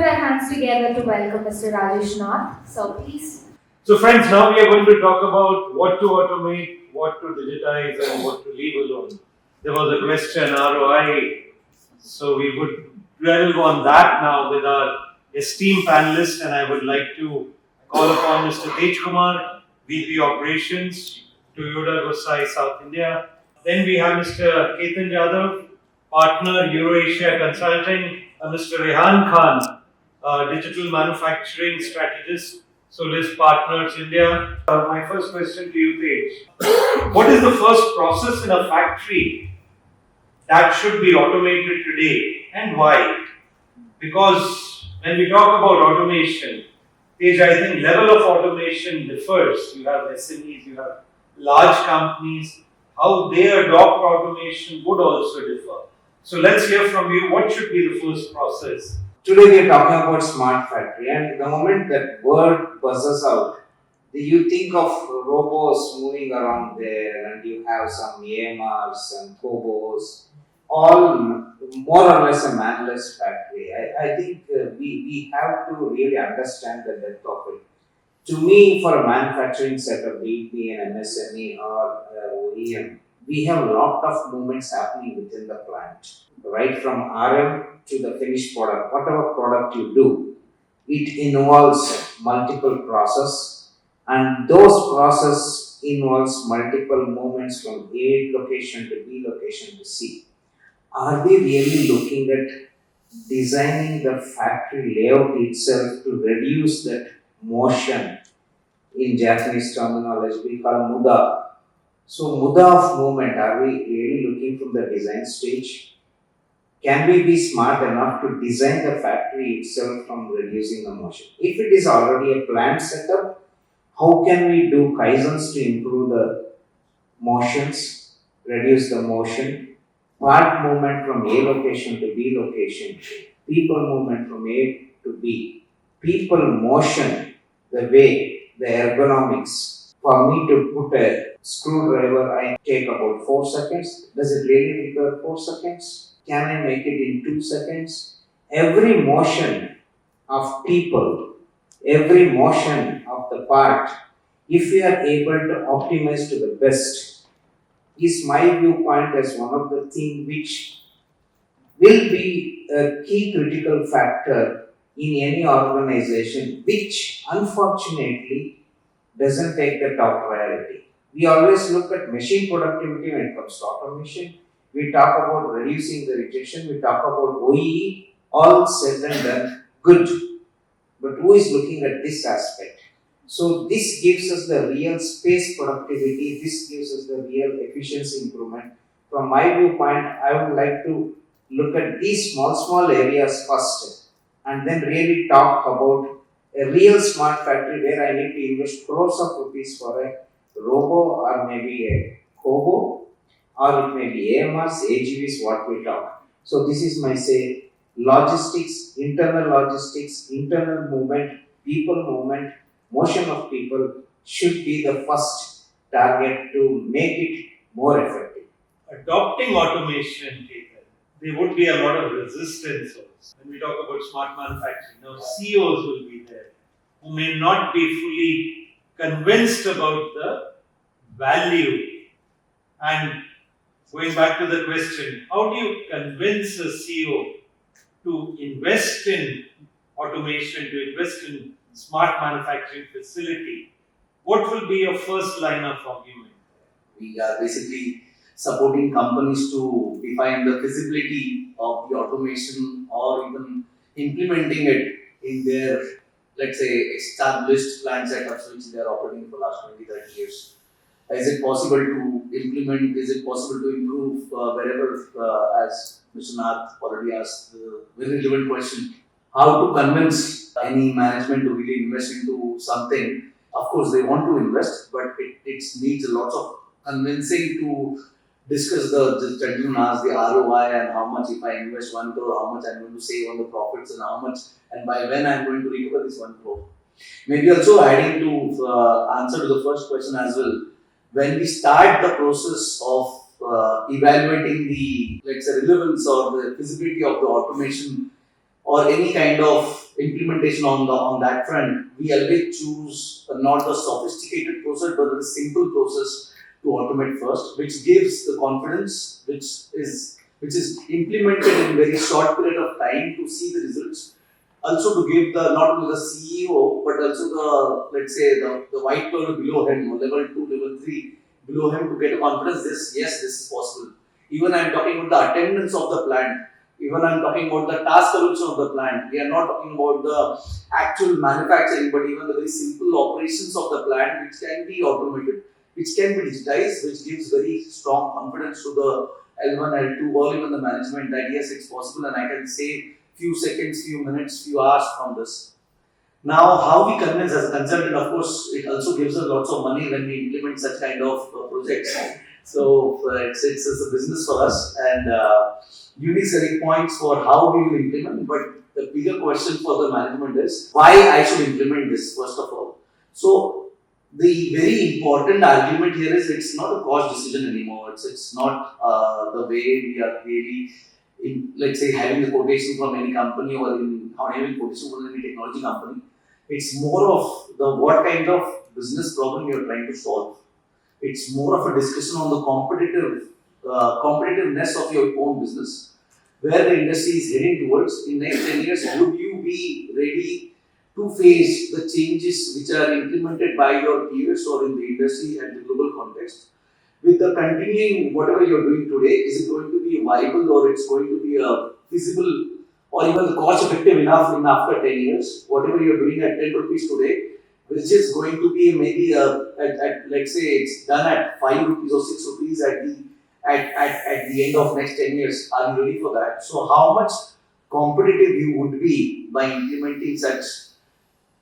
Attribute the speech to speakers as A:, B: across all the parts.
A: our hands together to welcome Mr. Rajesh Nath. So please.
B: So friends, now we are going to talk about what to automate, what to digitize and what to leave alone. There was a question, ROI. So we would dwell on that now with our esteemed panelists, and I would like to call upon Mr. Thej Kumar, VP Operations, Toyoda Gosei, South India. Then we have Mr. Ketan Jadhav, Partner, Eurasia Consulting, Mr. Rayhan Khan, Digital Manufacturing Strategist, Solize Partners India. My first question to you, Thej. What is the first process in a factory that should be automated today and why? Because when we talk about automation, Thej, I think level of automation differs. You have SMEs, you have large companies. How they adopt automation would also differ. So let's hear from you. What should be the first process?
C: Today we are talking about smart factory, and the moment that word buzzes out, you think of robots moving around there, and you have some AMRs and Cobos, all more or less a manless factory. I think we have to really understand the depth of it. To me, for a manufacturing setup, be it an MSME or OEM, we have a lot of movements happening within the plant, right from RM to the finished product. Whatever product you do, it involves multiple process, and those process involves multiple movements from A location to B location to C. Are we really looking at designing the factory layout itself to reduce that motion? In Japanese terminology, we call muda. So, muda of movement, are we really looking from the design stage? Can we be smart enough to design the factory itself from reducing the motion? If it is already a planned setup, how can we do kaizens to improve the motions, reduce the motion, part movement from A location to B location, people movement from A to B, people motion, the way, the ergonomics. For me to put a screwdriver, I take about 4 seconds. Does it really require 4 seconds? Can I make it in 2 seconds? Every motion of people, every motion of the part, if we are able to optimize to the best, is my viewpoint as one of the things which will be a key critical factor in any organization, which unfortunately doesn't take the top priority. We always look at machine productivity when it comes to automation. We talk about reducing the rejection, we talk about OEE, all said and done, good. But who is looking at this aspect? So this gives us the real space productivity, this gives us the real efficiency improvement. From my viewpoint, I would like to look at these small areas first and then really talk about a real smart factory where I need to invest crores of rupees for a robo or maybe a Kobo, or it may be AMRs, AGVs, what we talk. So this is my say, logistics, internal movement, people movement, motion of people should be the first target to make it more effective.
B: Adopting automation, there would be a lot of resistance also. When we talk about smart manufacturing, now CEOs will be there who may not be fully convinced about the value. And going back to the question, how do you convince a CEO to invest in automation, to invest in smart manufacturing facility? What will be your first line of argument?
D: We are basically supporting companies to define the feasibility of the automation or even implementing it in their, let's say, established plant setups which they are operating for the last 20-30 years. Is it possible to implement? Is it possible to improve wherever, as Mr. Nath already asked the very relevant question, how to convince any management to really invest into something? Of course, they want to invest, but it needs a lot of convincing to discuss the gentleman asked the ROI and how much if I invest 1 crore, how much I'm going to save on the profits and how much and by when I'm going to recover this 1 crore. Maybe also adding to answer to the first question as well, when we start the process of evaluating the, let's say, relevance or the feasibility of the automation or any kind of implementation on that front, we always choose not the sophisticated process but the simple process to automate first, which gives the confidence, which is implemented in very short period of time to see the results. Also to give the not only the CEO but also the, let's say, the white collar below him, or level 2, level 3 below him, to get a confidence this, yes, this is possible. Even I am talking about the attendance of the plant, even I am talking about the task evolution of the plant. We are not talking about the actual manufacturing, but even the very simple operations of the plant, which can be automated, which can be digitized, which gives very strong confidence to the L1, L2, or even the management that yes, it's possible and I can save few seconds, few minutes, few hours from this. Now, how we convince as a consultant, of course, it also gives us lots of money when we implement such kind of projects. So it's a business for us, and unique selling points for how we will implement. But the bigger question for the management is why I should implement this first of all. So the very important argument here is it's not a cost decision anymore. It's not the way we are really in, let's say, having the quotation from any company or having quotation from any technology company. It's more of the what kind of business problem you're trying to solve. It's more of a discussion on the competitiveness of your own business, where the industry is heading towards. In next 10 years, would you be ready to face the changes which are implemented by your peers or in the industry and the global context? With the continuing whatever you're doing today, is it going to be viable, or it's going to be feasible or even cost effective enough in after 10 years? Whatever you're doing at 10 rupees today, which is going to be maybe at let's say it's done at 5 rupees or 6 rupees at the end of next 10 years. Are you ready for that? So how much competitive you would be by implementing such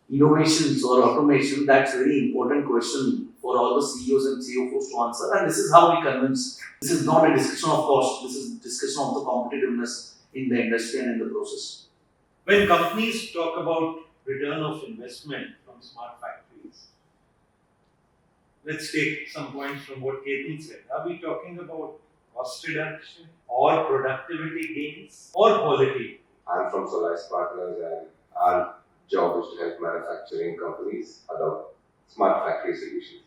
D: innovations or automation? That's a very important question for all the CEOs and CFOs to answer. And this is how we convince. This is not a discussion of cost. This is a discussion of the competitiveness in the industry and in the process.
B: When companies talk about return of investment from smart factories, let's take some points from what Ketan said. Are we talking about cost reduction or productivity gains or quality?
E: I'm from Solize Partners, and our job is to help manufacturing companies adopt smart factory solutions.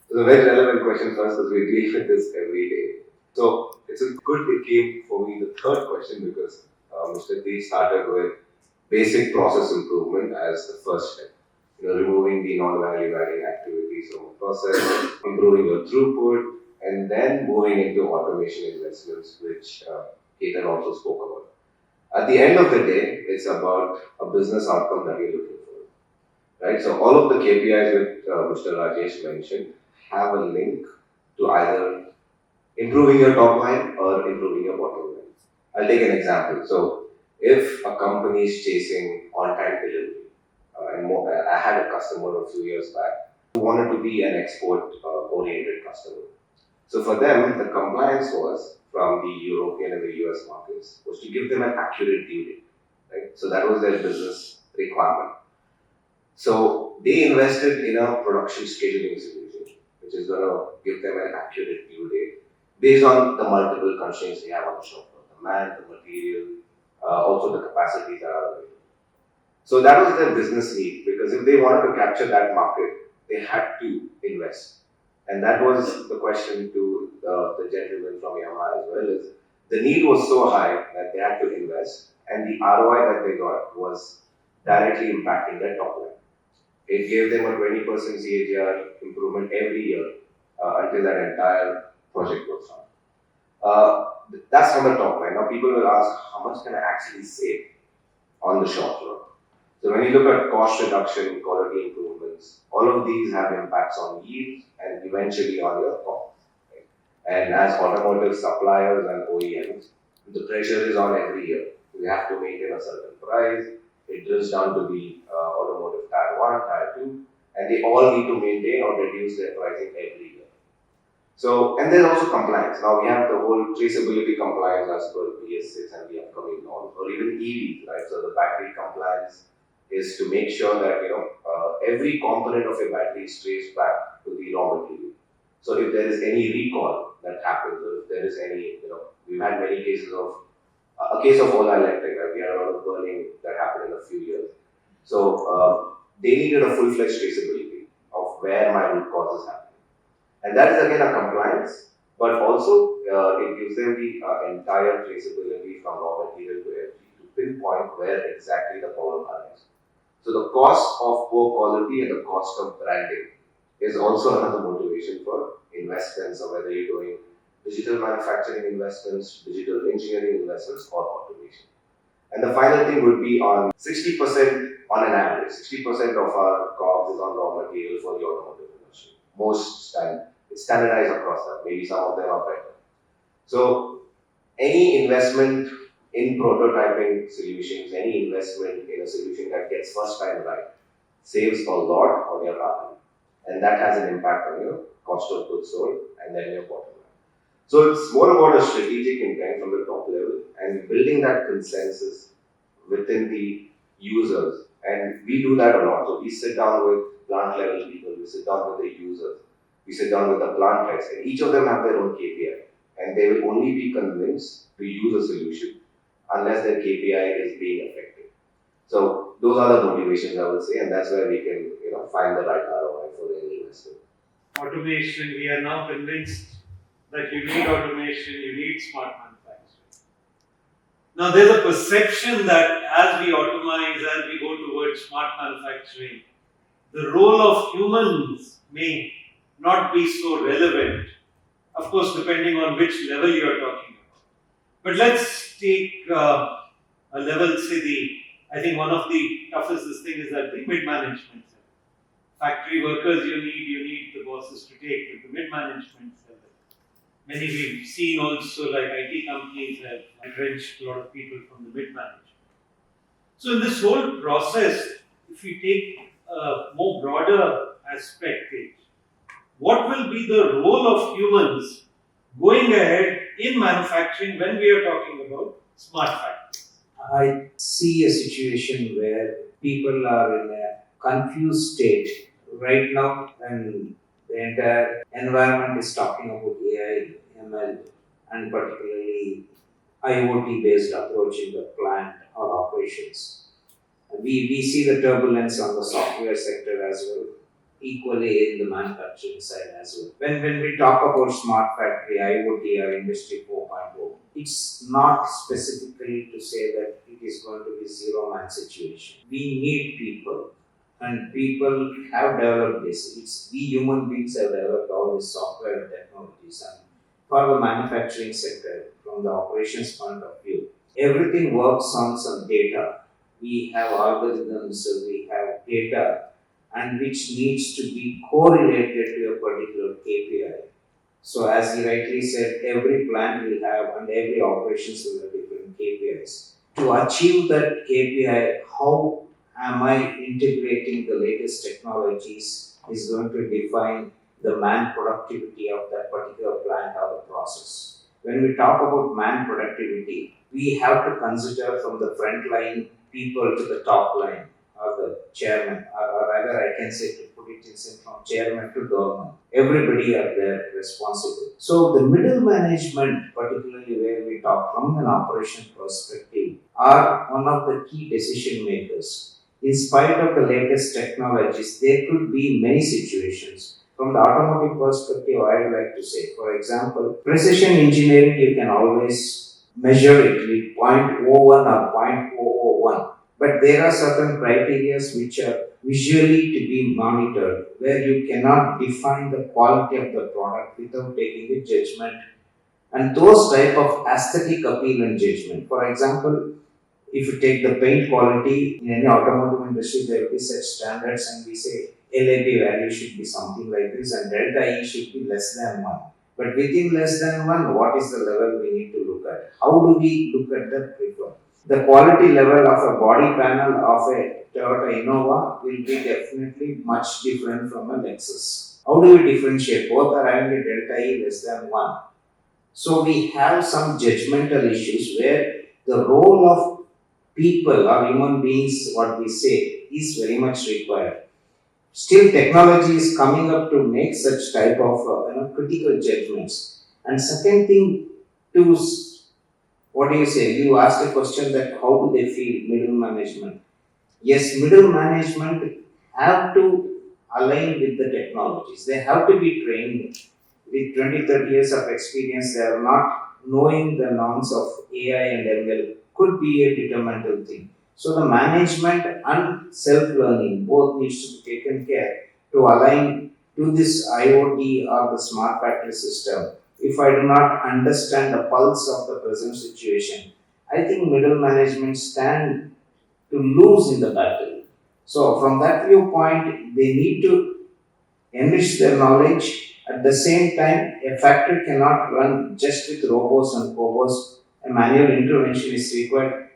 E: So it's a very relevant question for us because we deal with this every day. So it's a good it came for me the third question because Mr. Thej started with basic process improvement as the first step. Removing the non-value adding activities from a process, improving your throughput, and then moving into automation investments, which Ketan also spoke about. At the end of the day, it's about a business outcome that you're looking for, right? So all of the KPIs that Mr. Rajesh mentioned have a link to either improving your top line or improving your bottom line. I'll take an example. So if a company is chasing on-time delivery, I had a customer a few years back who wanted to be an export-oriented customer. So for them, the compliance was from the European and the US markets was to give them an accurate due date, right? So that was their business requirement. So they invested in a production scheduling solution, which is going to give them an accurate due date based on the multiple constraints they have on the shop floor, the man, the material, also the capacities that are available. So that was their business need, because if they wanted to capture that market, they had to invest. And that was the question to the gentleman from Yamaha as well, is the need was so high that they had to invest, and the ROI that they got was directly impacting their top line. It gave them a 20% CAGR improvement every year until that entire project was done. That's on the top line. Now people will ask, how much can I actually save on the shop floor? So when you look at cost reduction, quality improvements, all of these have impacts on yield and eventually on your cost. Right? And as automotive suppliers and OEMs, the pressure is on every year. We have to maintain a certain price. It drills down to the automotive tier 1, tier 2, and they all need to maintain or reduce their pricing every year. So, and there's also compliance. Now we have the whole traceability compliance as per BS6 and the upcoming norms, or even EVs, right? So the battery compliance is to make sure that every component of a battery is traced back to the raw material. So if there is any recall that happens, or if there is any, we've had many cases of a case of Ola Electric, right? We had a lot of burning that happened in a few years. They needed a full-fledged traceability of where my root cause is happening. And that is again a compliance, but also it gives them the entire traceability from raw material to FG to pinpoint where exactly the problem arises. So the cost of poor quality and the cost of branding is also another motivation for investments, or whether you're doing digital manufacturing investments, digital engineering investments, or automation. And the final thing would be on 60% on an average. 60% of our COGS is on raw material for the automotive industry. Most time, it's standardized across that. Maybe some of them are better. So any investment in prototyping solutions, any investment in a solution that gets first time right, saves a lot on your R&D. And that has an impact on your cost of goods sold and then your bottom line. So it's more about a strategic intent from the top level and building that consensus within the users. And we do that a lot. So we sit down with plant level people, we sit down with the users, we sit down with the plant heads, and each of them have their own KPI. And they will only be convinced to use a solution unless their KPI is being affected. So those are the motivations, I would say, and that's where we can find the right ROI for any investment.
B: Automation, we are now convinced that you need automation, you need smart manufacturing. Now there's a perception that as we automize, as we go towards smart manufacturing, the role of humans may not be so relevant. Of course, depending on which level you are talking about. But let's take a level, say I think one of the toughest thing is that the mid-management level. Factory workers you need the bosses to take, but the mid-management level. Many we've seen also, like IT companies have entrenched a lot of people from the mid-management. So in this whole process, if we take a more broader aspect, what will be the role of humans going ahead in manufacturing when we are talking about smart factories?
C: I see a situation where people are in a confused state right now, and the entire environment is talking about AI, ML, and particularly IoT based approach in the plant or operations. We see the turbulence on the software sector as well, equally in the manufacturing side as well. When we talk about smart factory, IoT or Industry 4.0, it's not specifically to say that it is going to be zero man situation. We need people, and people have developed this. We human beings have developed all these software and technologies, and for the manufacturing sector, from the operations point of view, everything works on some data. We have algorithms, we have data, and which needs to be correlated to a particular KPI. So as he rightly said, every plant will have and every operations will have different KPIs. To achieve that KPI, how am I integrating the latest technologies is going to define the man productivity of that particular plant or the process. When we talk about man productivity, we have to consider from the front line people to the top line, or the chairman, or rather I can say, to put it in from chairman to doorman. Everybody are there responsible. So the middle management, particularly where we talk from an operation perspective, are one of the key decision makers. In spite of the latest technologies, there could be many situations. From the automotive perspective, I would like to say, for example, precision engineering, you can always measure it with 0.01 or 0.001. But there are certain criteria which are visually to be monitored, where you cannot define the quality of the product without taking a judgment. And those type of aesthetic appeal and judgment. For example, if you take the paint quality in any automotive industry, there will be such standards, and we say LAB value should be something like this, and delta E should be less than 1. But within less than 1, what is the level we need to look at? How do we look at the preferred? The quality level of a body panel of a Toyota Innova will be definitely much different from a Lexus. How do we differentiate? Both are having a delta E less than 1. So we have some judgmental issues where the role of people or human beings, what we say, is very much required. Still, technology is coming up to make such type of critical judgments. And second thing, to what do you say? You asked a question that how do they feel, middle management? Yes, middle management have to align with the technologies. They have to be trained with 20, 30 years of experience. They are not knowing the norms of AI and ML could be a detrimental thing. So the management and self-learning both needs to be taken care to align to this IoT or the smart factory system. If I do not understand the pulse of the present situation, I think middle management stand to lose in the battle. So from that viewpoint, they need to enrich their knowledge. At the same time, a factory cannot run just with robots and cobots. A manual intervention is required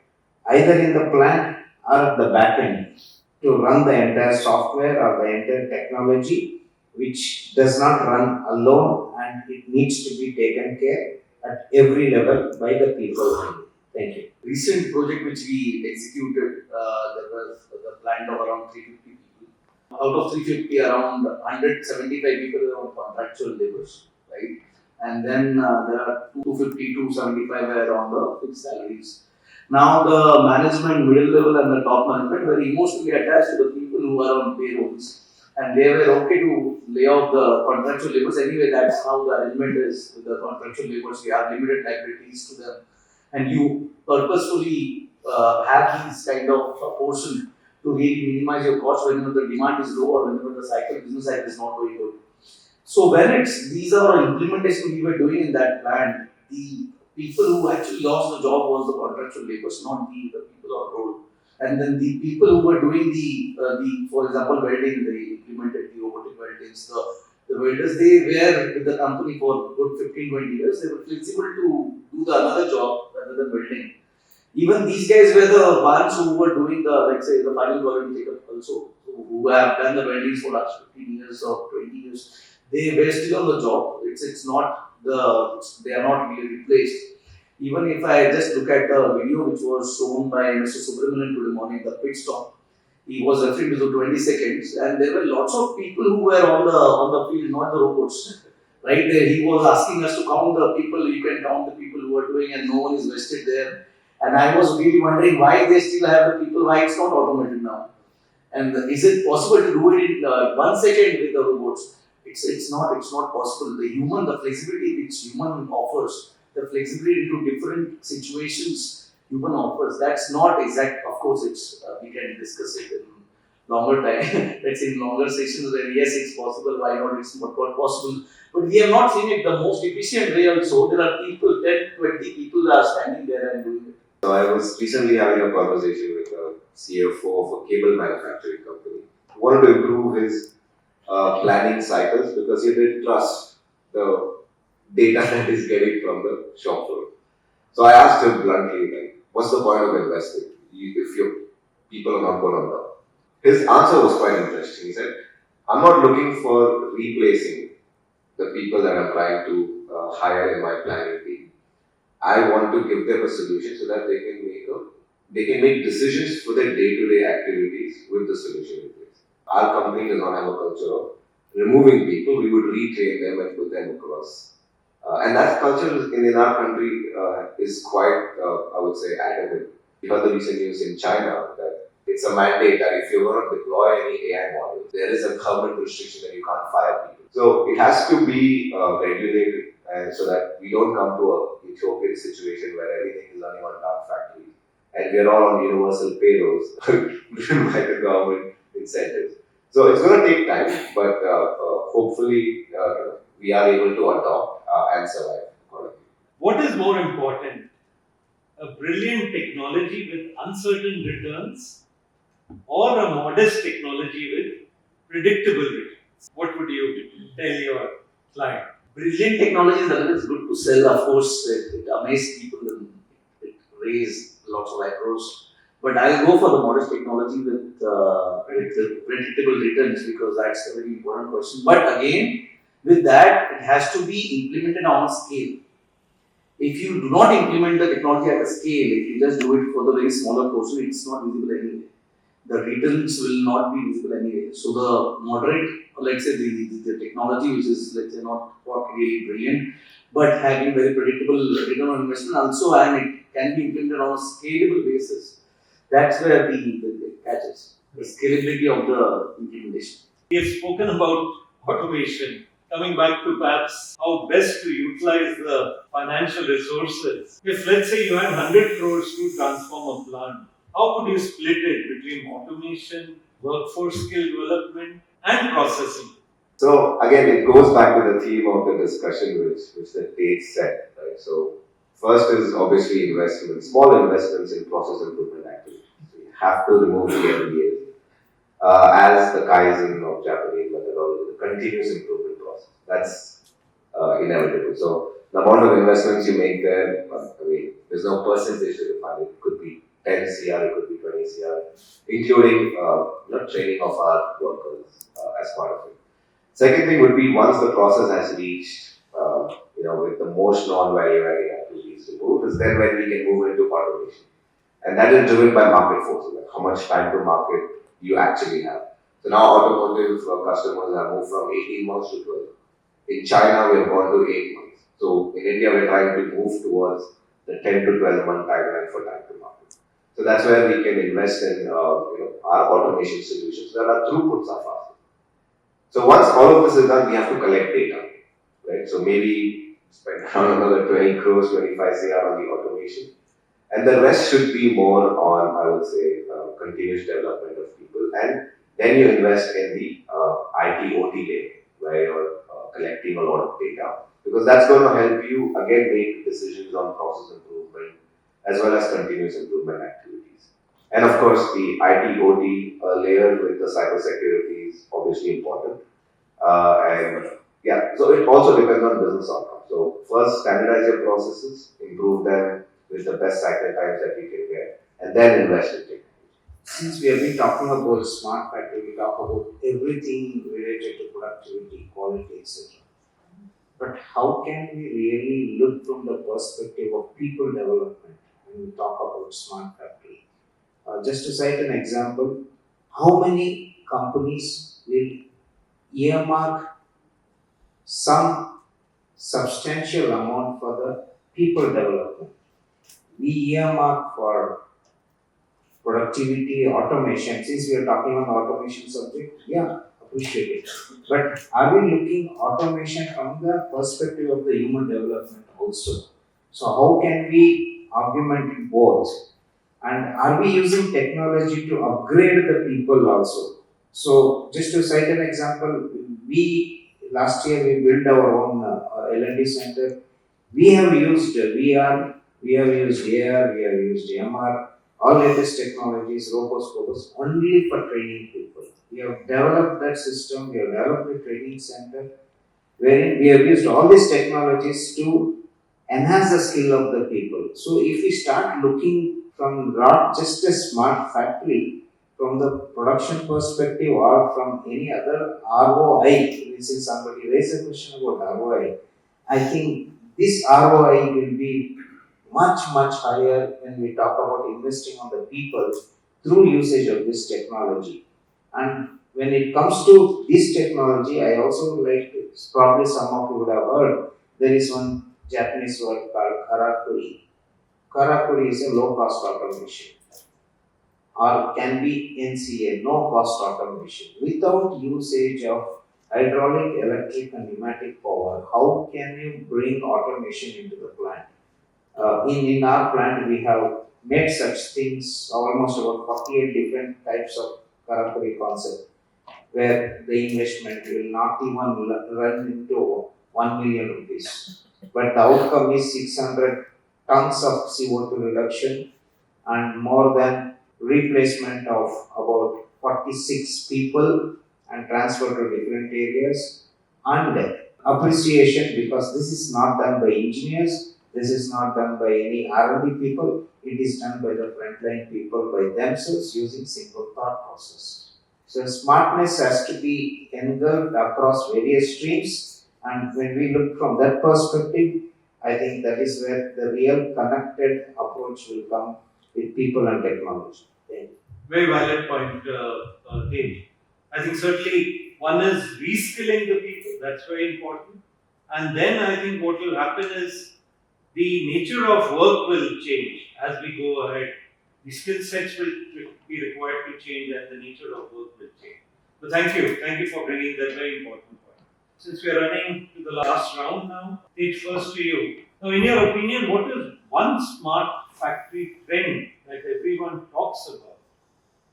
C: either in the plant or at the back end to run the entire software or the entire technology, which does not run alone and it needs to be taken care at every level by the people. Thank you.
D: Recent project which we executed, there was the plant of around 350 people. Out of 350, around 175 people were on contractual labors, right? And then there are 250, 275 were on the fixed salaries. Now the management, middle level and the top management were emotionally attached to the people who are on payrolls. And they were okay to lay off the contractual laborers. Anyway, that's how the arrangement is with the contractual laborers. We have limited liabilities to them. And you purposefully have these kind of portion to really minimize your cost whenever the demand is low or whenever the business cycle is not very good. So when these are implementation we were doing in that plant, the people who actually lost the job was the contractual laborers, not the people on roll. And then the people who were doing the for example, welding, they implemented the robotic weldings. The welders, they were with the company for good 15, 20 years. They were flexible to do the another job rather than welding. Even these guys were the ones who were doing the, let's say, the final quality checkup also, who have done the weldings for last 15 years or 20 years. They were still on the job. It's not they are not really replaced. Even if I just look at the video which was shown by Mr. Subramanian today morning, the pit stop, he was referring to the 20 seconds, and there were lots of people who were on the field, not the robots. Right there, he was asking us to count the people. You can count the people who are doing, and no one is vested there. And I was really wondering why they still have the people. Why it's not automated now? And is it possible to do it in 1 second with the robots? It's not possible. The flexibility which human offers, the flexibility into different situations human offers, that's not exact. Of course, it's we can discuss it in longer time. Let's say in longer sessions where yes, it's possible. Why not? It's not possible. But we have not seen it the most efficient way. Also, there are people, 10, 20 people are standing there and doing it.
E: So I was recently having a conversation with a CFO of a cable manufacturing company. He wanted to improve his planning cycles because he didn't trust the data that he's getting from the shop floor. So I asked him bluntly, like, what's the point of investing if your people are not going to learn? His answer was quite interesting. He said, I'm not looking for replacing the people that I'm trying to hire in my planning team. I want to give them a solution so that they can make decisions for their day-to-day activities with the solution in place. Our company does not have a culture of removing people. We would retrain them and put them across. And that culture in our country is quite, I would say, adamant. You heard the recent news in China that it's a mandate that if you're going to deploy any AI model, there is a government restriction that you can't fire people. So it has to be regulated, and so that we don't come to a utopian situation where everything is running on dark factories and we are all on universal payrolls driven by the government incentives. So it's going to take time, but hopefully we are able to adopt and survive accordingly.
B: What is more important? A brilliant technology with uncertain returns or a modest technology with predictable returns? What would you tell your client?
D: Brilliant technology is always good to sell. Of course, it amazes people and it raises lots of eyebrows. But I'll go for the modest technology with predictable returns because that's a very important question. But again, with that, it has to be implemented on a scale. If you do not implement the technology at a scale, if you just do it for the very smaller portion, it's not visible anyway. The returns will not be visible anyway. So the moderate, let's say the technology which is, let's say, not really brilliant, but having very predictable return on investment also, and it can be implemented on a scalable basis. That's where the catches. The scalability of the implementation.
B: We have spoken about automation. Coming back to perhaps how best to utilize the financial resources. If let's say you had 100 crores to transform a plant, how would you split it between automation, workforce skill development, and processing?
E: So again, it goes back to the theme of the discussion which the Thej said, right? So first is obviously investment, small investments in process improvement activities. So you have to remove the MBAs. As the Kaizen of Japanese methodology, the continuous improvement process. That's inevitable. So the amount of investments you make there, I mean, there's no percentage to define. It could be 10 CR, it could be 20 CR, including training of our workers as part of it. Second thing would be once the process has reached, with the most non-value adding activities removed, is then when we can move into automation. And that is driven by market forces, like how much time to market you actually have. So now automotive customers have moved from 18 months to 12. In China, we have gone to 8 months. So in India, we're trying to move towards the 10 to 12 month timeline for time to market. So that's where we can invest in our automation solutions so that our throughputs are faster. So once all of this is done, we have to collect data, right? So maybe spend around another 20 crores, 25 CR on the automation. And the rest should be more on, I would say, continuous development of people. And then you invest in the IT OT layer, where you're collecting a lot of data. Because that's going to help you, again, make decisions on process improvement as well as continuous improvement activities. And of course, the IT OT layer with the cybersecurity is obviously important. So it also depends on business outcomes. So first, standardize your processes, improve them with the best cycle times that you can get, and then invest in technology.
C: Since we have been talking about smart factory, we talk about everything related to productivity, quality, etc. But how can we really look from the perspective of people development when we talk about smart factory? Just to cite an example, how many companies will earmark some substantial amount for the people development? We earmark for productivity, automation. Since we are talking on the automation subject, appreciate it. But are we looking automation from the perspective of the human development also? So how can we augment both? And are we using technology to upgrade the people also? So just to cite an example, last year we built our own L&D center. We have used VR, we have used AR, we have used MR, all latest technologies, robots, only for training people. We have developed that system, we have developed a training center wherein we have used all these technologies to enhance the skill of the people. So if we start looking from not just a smart factory, from the production perspective or from any other ROI, since somebody raised a question about ROI, I think this ROI will be much higher when we talk about investing on the people through usage of this technology. And when it comes to this technology, I also like to, probably some of you would have heard, there is one Japanese word called karakuri. Karakuri is a low cost automation, or can be NCA, no cost automation. Without usage of hydraulic, electric and pneumatic power, how can you bring automation into the plant? In our plant, we have made such things, almost about 48 different types of Karakuri concept, where the investment will not even run into 1 million rupees. But the outcome is 600 tons of CO2 reduction and more than replacement of about 46 people and transfer to different areas, and appreciation, because this is not done by engineers, this is not done by any R&D people, it is done by the frontline people by themselves using simple thought process. So smartness has to be engulfed across various streams, and when we look from that perspective, I think that is where the real connected approach will come with people and technology.
B: Very valid point, Thej. I think certainly one is reskilling the people, that's very important. And then I think what will happen is the nature of work will change as we go ahead. the skill sets will be required to change and the nature of work will change. So thank you for bringing that very important point. Since we are running to the last round now, Thej, first to you. Now, in your opinion, what is one smart factory trend that everyone talks about,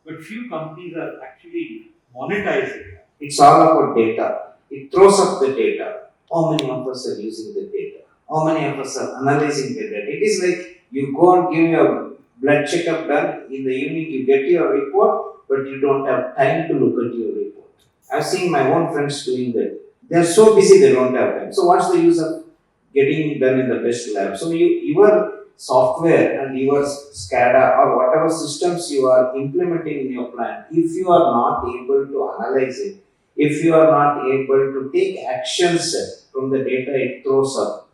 B: but few companies are actually monetizing?
C: It's all about data. It throws up the data. How many of us are using the data? How many of us are analyzing the data? It is like you go and give your blood checkup done, in the evening you get your report, but you don't have time to look at your report. I've seen my own friends doing that. They are so busy they don't have time. So what's the use of getting done in the best lab? So your software and your SCADA or whatever systems you are implementing in your plant, if you are not able to analyze it, if you are not able to take actions from the data it throws up,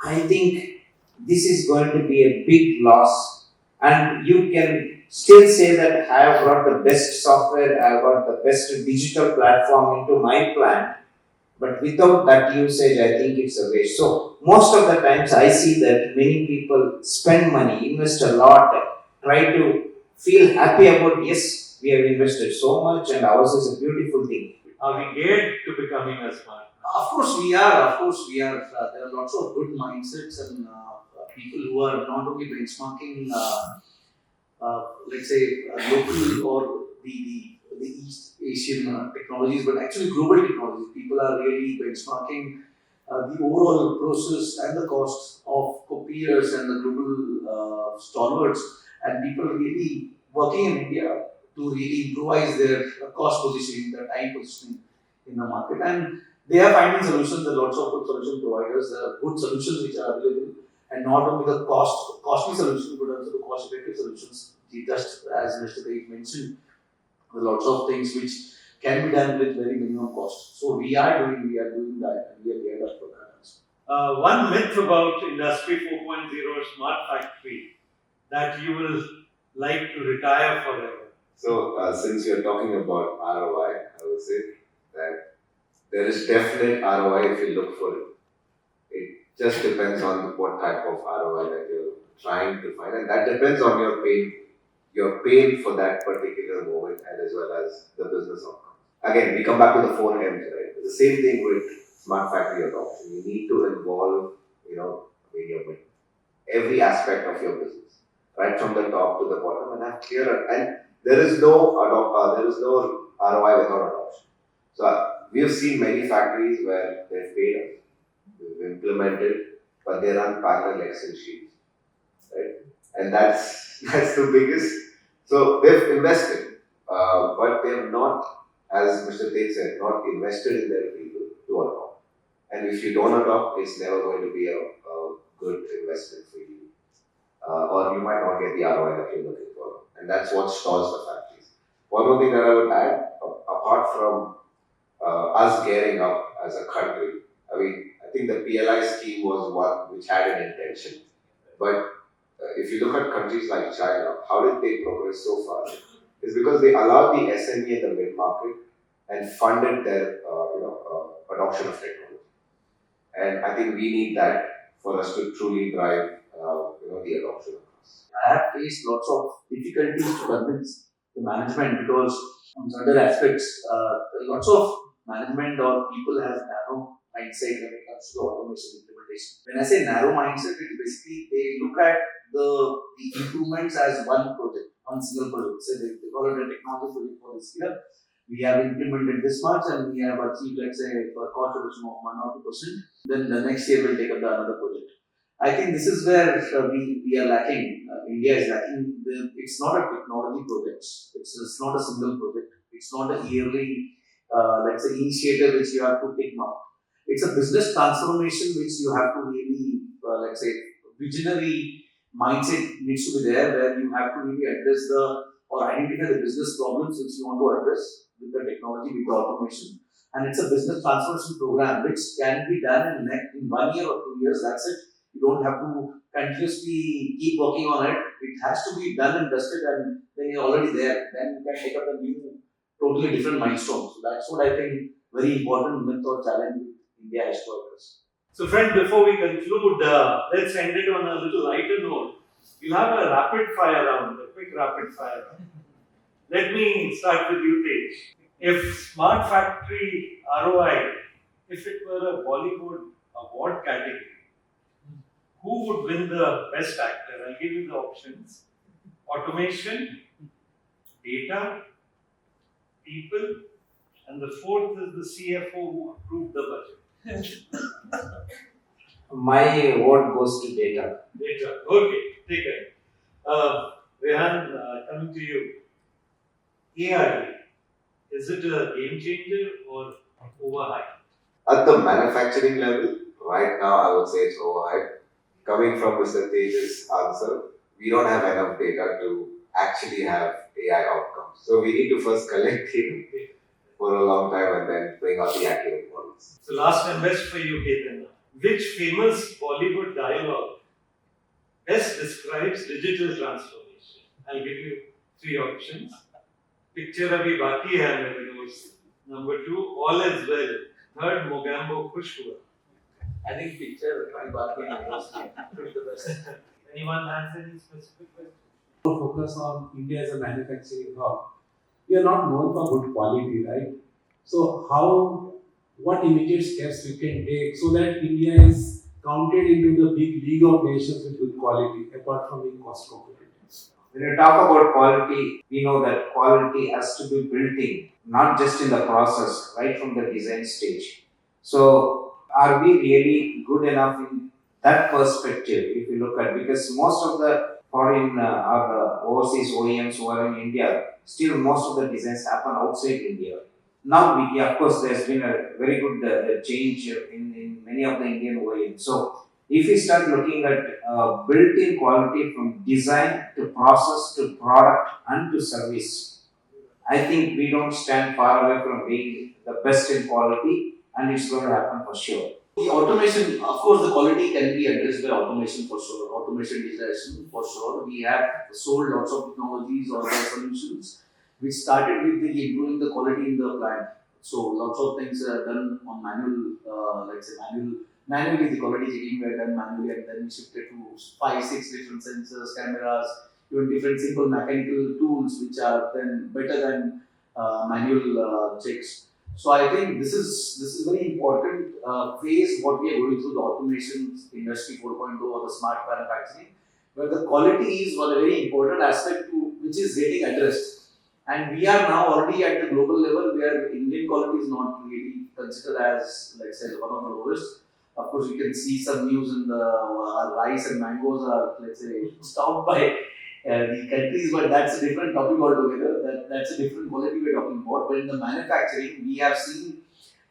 C: I think this is going to be a big loss. And you can still say that I have brought the best software, I have got the best digital platform into my plant, but without that usage, I think it's a waste. So most of the times I see that many people spend money, invest a lot, try to feel happy about, yes, we have invested so much and ours is a beautiful thing.
B: Are we geared to becoming a smart?
D: Of course we are. There are lots of good mindsets and people who are not only benchmarking, let's say, local or the East Asian technologies, but actually global technologies. People are really benchmarking the overall process and the costs of copiers and the global stalwarts, and people really working in India to really improvise their cost positioning, their time positioning in the market. And they are finding solutions. There are lots of good solution providers. There are good solutions which are available, and not only the costly solutions, but also the cost-effective solutions. Just as Mr. Thej mentioned, there are lots of things which can be done with very minimum cost. So we are doing that, and we are geared up for that.
B: One myth about Industry 4.0 smart factory that you will like to retire forever.
E: So, since you're talking about ROI, I would say that there is definite ROI if you look for it. It just depends on what type of ROI that you're trying to find, and that depends on your pain for that particular moment, and as well as the business outcome. Again, we come back to the 4 M's, right? It's the same thing with smart factory adoption. You need to involve, every aspect of your business, right from the top to the bottom, and have clear. And there is no ROI without adoption. So we have seen many factories where they've paid us, we've implemented, but they run parallel Excel sheets, right? And that's the biggest. So they've invested, but they have not, as Mr. Thej said, not invested in their people to adopt. And if you don't adopt, it's never going to be a good investment for you, or you might not get the ROI that you're looking for, and that's what stalls the factories. One more thing that I would add, apart from us gearing up as a country, I think the PLI scheme was one which had an intention, but if you look at countries like China, how did they progress so far? It's because they allowed the SME and the mid-market and funded their adoption of technology. And I think we need that for us to truly drive the adoption of us.
D: I have faced lots of difficulties to convince the management because on certain aspects, lots of management or people have narrow mindset when it comes to automation implementation. When I say narrow mindset, it basically they look at the improvements as one project, one single project. So they call it a technology project for this year. We have implemented this much and we have achieved, let's say, a cost reduction of 1 or 2%. Then the next year we'll take up another project. I think this is where we are lacking. India is lacking. It's not a technology project. It's not a single project. It's not a yearly, let's say, initiative which you have to take now. It's a business transformation which you have to really, let's say, visionary mindset needs to be there, where you have to really address or identify the business problems which you want to address with the technology, with the automation. And it's a business transformation program which can be done in 1 year or 2 years. That's it. You don't have to continuously keep working on it. It has to be done and dusted, and then you're already there. Then you can take up a new, totally different milestone. So that's what I think very important myth or challenge India has to address.
B: So, friend, before we conclude, let's end it on a little lighter note. We'll have a rapid fire round. quick rapid fire. Let me start with you, Thej. If Smart Factory ROI, if it were a Bollywood award category, who would win the best actor? I'll give you the options. Automation, data, people, and the fourth is the CFO who approved the budget.
C: My vote goes to data.
B: Data. Okay, take it. Rayhan, coming to you. AI, is it a game changer or overhyped?
E: At the manufacturing level, right now I would say it's overhyped. Coming from Mr. Thej's answer, we don't have enough data to actually have AI outcomes. So we need to first collect data for a long time and then bring out the accurate models.
B: So last and best for you, Ketan. Which famous Bollywood dialogue best describes digital transformation? I'll give you three options. Picture abhi baki hai mere dost. Number two, all is well. Third, Mogambo khush hua.
D: I think picture I got the best.
B: Anyone has any specific question?
F: Focus on India as a manufacturing hub. We are not known for good quality, right? So what immediate steps we can take so that India is counted into the big league of nations with good quality, apart from being cost competitive?
C: When you talk about quality, we know that quality has to be built in, not just in the process, right from the design stage. So, are we really good enough in that perspective if you look at, because most of the foreign or the overseas OEMs who are in India, still most of the designs happen outside India. Now, of course, there's been a very good change in many of the Indian OEMs. So, if we start looking at built-in quality from design to process to product and to service, I think we don't stand far away from being the best in quality, and it's going to happen for sure.
D: The automation, of course, the quality can be addressed by automation for sure. Automation, digitization for sure. We have sold lots of technologies or solutions which started with the improving the quality in the plant. So lots of things are done on manually the quality checking were done manually, and then we shifted to 5-6 different sensors, cameras, even different simple mechanical tools which are then better than manual checks. So I think this is very important phase what we are going through, the automation industry 4.0 or the smart manufacturing, where the quality is one very important aspect to which is getting addressed. And we are now already at the global level where Indian quality is not really considered as, let's say, one of the lowest. Of course, you can see some news in the rice and mangoes are, let's say, stopped by the countries, but that's a different topic altogether. That's a different quality we're talking about. But in the manufacturing, we have seen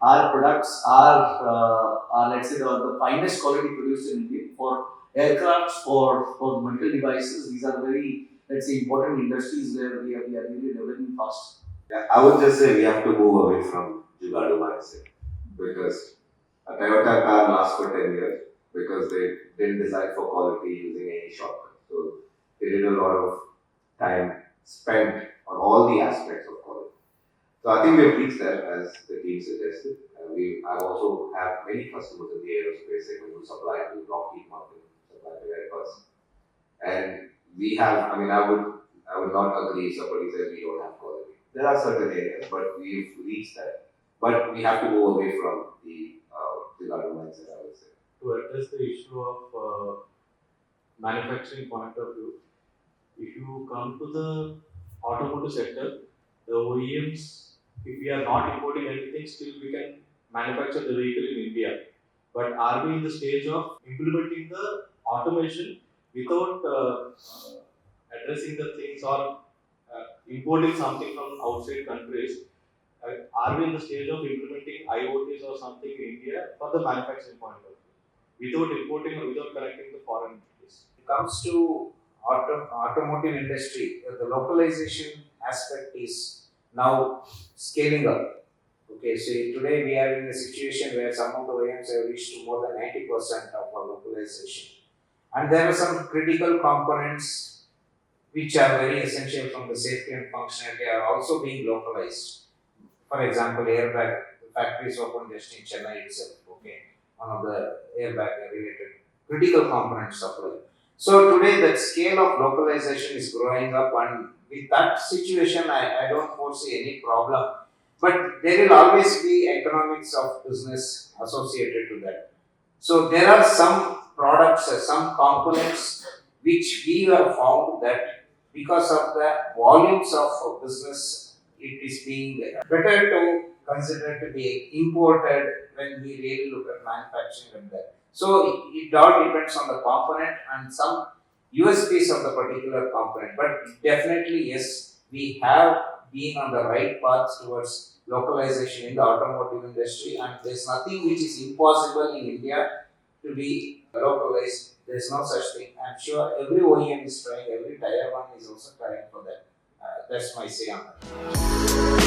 D: our products are let's say, the finest quality produced in India for aircrafts, for medical devices. These are very, let's say, important industries where we are really developing fast.
E: Yeah, I would just say we have to move away from Jugadu mindset, because a Toyota car lasts for 10 years because they didn't design for quality using any shortcut. So they did a lot of time spent on all the aspects of quality. So I think we've reached there, as the team suggested. I also have many customers in the aerospace segment who supply to Lockheed Martin, supply to Airbus. And we have, I would not agree if somebody says we don't have quality. There are certain areas, but we've reached that. But we have to move away from the mindset, I would say.
F: To address the issue of manufacturing point of view, if you come to the automotive sector, the OEMs, if we are not importing anything, still we can manufacture the vehicle in India. But are we in the stage of implementing the automation without addressing the things or importing something from outside countries? Are we in the stage of implementing IoTs or something in India for the manufacturing point of view, without importing or without connecting the foreign countries?
C: When it comes to automotive industry, the localization aspect is now scaling up. Okay, so today we are in a situation where some of the OEMs have reached to more than 90% of our localization. And there are some critical components which are very essential from the safety and functionality are also being localized. For example, airbag, the factory is open just in Chennai itself, okay, one of the airbag related critical component supply. So today that scale of localization is growing up, and with that situation I don't foresee any problem. But there will always be economics of business associated to that. So there are some products, some components which we have found that because of the volumes of business, it is being better to consider to be imported when we really look at manufacturing and that. So it all depends on the component and some USPs of the particular component. But definitely yes, we have been on the right path towards localization in the automotive industry, and there's nothing which is impossible in India to be localized. There's no such thing. I'm sure every OEM is trying, every tier one is also trying for that. That's my say on that.